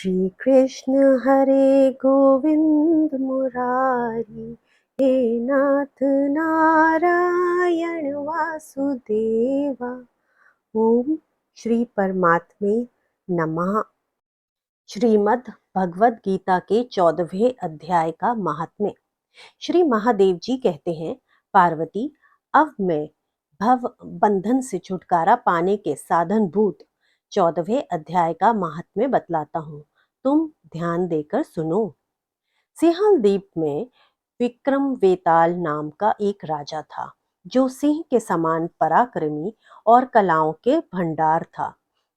श्री कृष्ण हरे गोविंद मुरारी, हे नाथ नारायण वासुदेवा। ओम श्री परमात्मे नमः। श्रीमद् भगवद गीता के 14वें अध्याय का महात्म्य। श्री महादेव जी कहते हैं, पार्वती, अब मैं भव बंधन से छुटकारा पाने के साधन भूत 14वें अध्याय का महात्म्य बतलाता हूँ। तुम ध्यान देकर सुनो। सिंहल द्वीप में विक्रम वेताल नाम का एक राजा था, जो सिंह के समान पराक्रमी और कलाओं के भंडार था।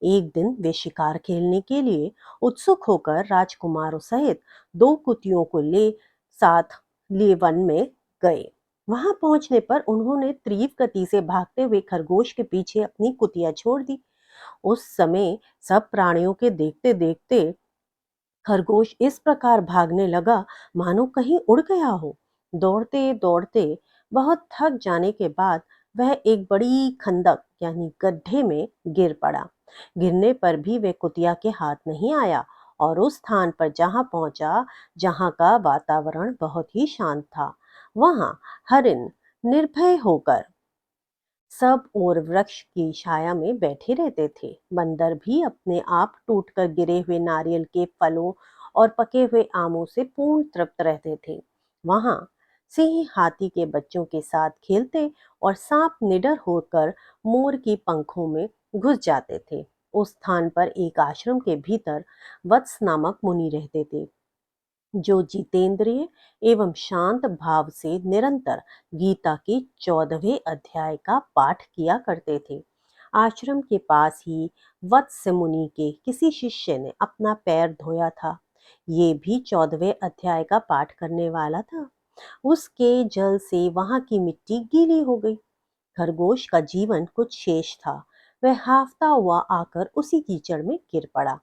एक दिन वे शिकार खेलने के लिए उत्सुक होकर राजकुमारों सहित 2 कुतियों को साथ लिए वन में गए। वहां पहुंचने पर उन्होंने तीव्र गति से भागते हुए खरगोश के पीछे अपनी कुतिया छोड़ दी। उस समय सब प्राणियों के देखते देखते खरगोश इस प्रकार भागने लगा मानो कहीं उड़ गया हो। दौड़ते दौड़ते बहुत थक जाने के बाद वह एक बड़ी खंदक यानी गड्ढे में गिर पड़ा। गिरने पर भी वह कुतिया के हाथ नहीं आया और उस स्थान पर जहां पहुंचा, जहां का वातावरण बहुत ही शांत था, वहां हरिण निर्भय होकर सब और वृक्ष की छाया में बैठे रहते थे। बंदर भी अपने आप टूटकर गिरे हुए नारियल के फलों और पके हुए आमों से पूर्ण तृप्त रहते थे। वहां सिंह हाथी के बच्चों के साथ खेलते और सांप निडर होकर मोर की पंखों में घुस जाते थे। उस स्थान पर एक आश्रम के भीतर वत्स नामक मुनि रहते थे, जो जितेंद्रिय एवं शांत भाव से निरंतर गीता के 14वें अध्याय का पाठ किया करते थे। आश्रम के पास ही वत्स मुनि के किसी शिष्य ने अपना पैर धोया था। ये भी 14वें अध्याय का पाठ करने वाला था। उसके जल से वहां की मिट्टी गीली हो गई। खरगोश का जीवन कुछ शेष था। वह हाफता हुआ आकर उसी कीचड़ में गिर पड़ा।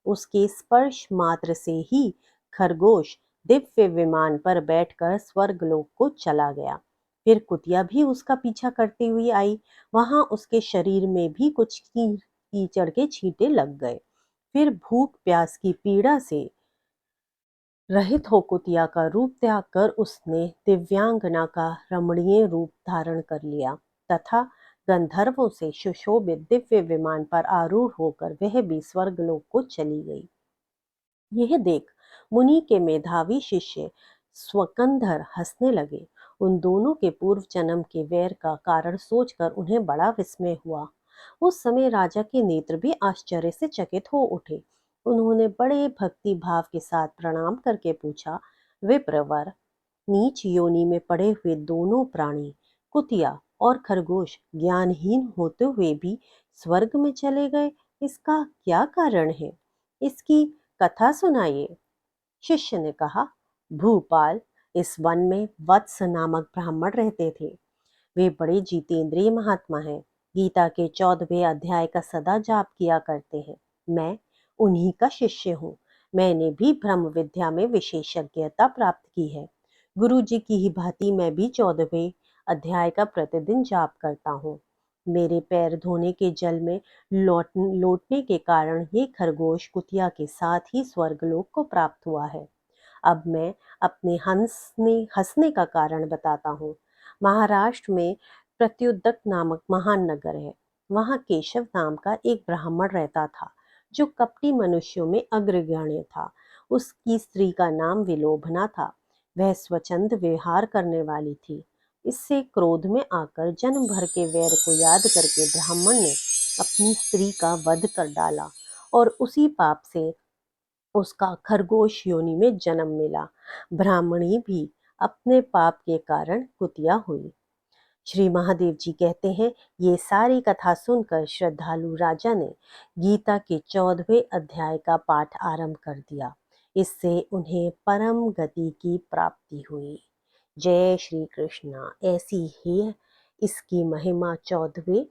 उसके स्पर्श मात्र से ही खरगोश दिव्य विमान पर बैठकर स्वर्गलोक को चला गया। फिर कुतिया भी उसका पीछा करती हुई आई। वहां उसके शरीर में भी कुछ कीचड़ के छींटे लग गए। फिर भूख प्यास की पीड़ा से रहित हो कुतिया का रूप त्याग कर उसने दिव्यांगना का रमणीय रूप धारण कर लिया तथा गंधर्वों से सुशोभित दिव्य विमान पर आरूढ़ होकर वह भी स्वर्गलोक को चली गई। यह देख मुनि के मेधावी शिष्य स्वकंधर हंसने लगे। उन दोनों के पूर्व जन्म के वैर का कारण सोचकर उन्हें बड़ा विस्मय हुआ। उस समय राजा के नेत्र भी आश्चर्य से चकित हो उठे। उन्होंने बड़े भक्ति भाव के साथ प्रणाम करके पूछा, विप्रवर, नीच योनि में पड़े हुए दोनों प्राणी कुतिया और खरगोश ज्ञानहीन होते हुए भी स्वर्ग में चले गए, इसका क्या कारण है? इसकी कथा सुनाइए। शिष्य ने कहा, भूपाल, इस वन में वत्स नामक ब्राह्मण रहते थे। वे बड़े जितेंद्रिय महात्मा हैं। गीता के 14वें अध्याय का सदा जाप किया करते हैं। मैं उन्हीं का शिष्य हूँ। मैंने भी ब्रह्म विद्या में विशेषज्ञता प्राप्त की है। गुरु जी की ही भांति मैं भी 14वें अध्याय का प्रतिदिन जाप करता हूँ। मेरे पैर धोने के जल में लौटने के कारण ये खरगोश कुतिया के साथ ही स्वर्गलोक को प्राप्त हुआ है। अब मैं अपने हंसने का कारण बताता हूँ। महाराष्ट्र में प्रत्युदक नामक महान नगर है। वहां केशव नाम का एक ब्राह्मण रहता था, जो कपटी मनुष्यों में अग्रगण्य था। उसकी स्त्री का नाम विलोभना था। वह स्वच्छंद व्यवहार करने वाली थी। इससे क्रोध में आकर जन्म भर के वैर को याद करके ब्राह्मण ने अपनी स्त्री का वध कर डाला और उसी पाप से उसका खरगोश योनि में जन्म मिला। ब्राह्मणी भी अपने पाप के कारण कुतिया हुई। श्री महादेव जी कहते हैं, ये सारी कथा सुनकर श्रद्धालु राजा ने गीता के 14वें अध्याय का पाठ आरंभ कर दिया। इससे उन्हें परम गति की प्राप्ति हुई। जय श्री कृष्णा। ऐसी ही इसकी महिमा 14वें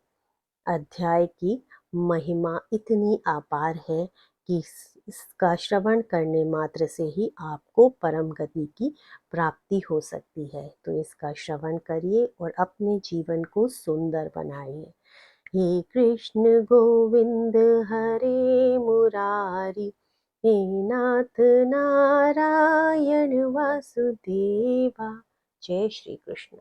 अध्याय की महिमा इतनी अपार है कि इसका श्रवण करने मात्र से ही आपको परम गति की प्राप्ति हो सकती है। तो इसका श्रवण करिए और अपने जीवन को सुंदर बनाइए। हे कृष्ण गोविंद हरे मुरारी, हे नाथ नारायण वासुदेवा। जय श्री कृष्ण।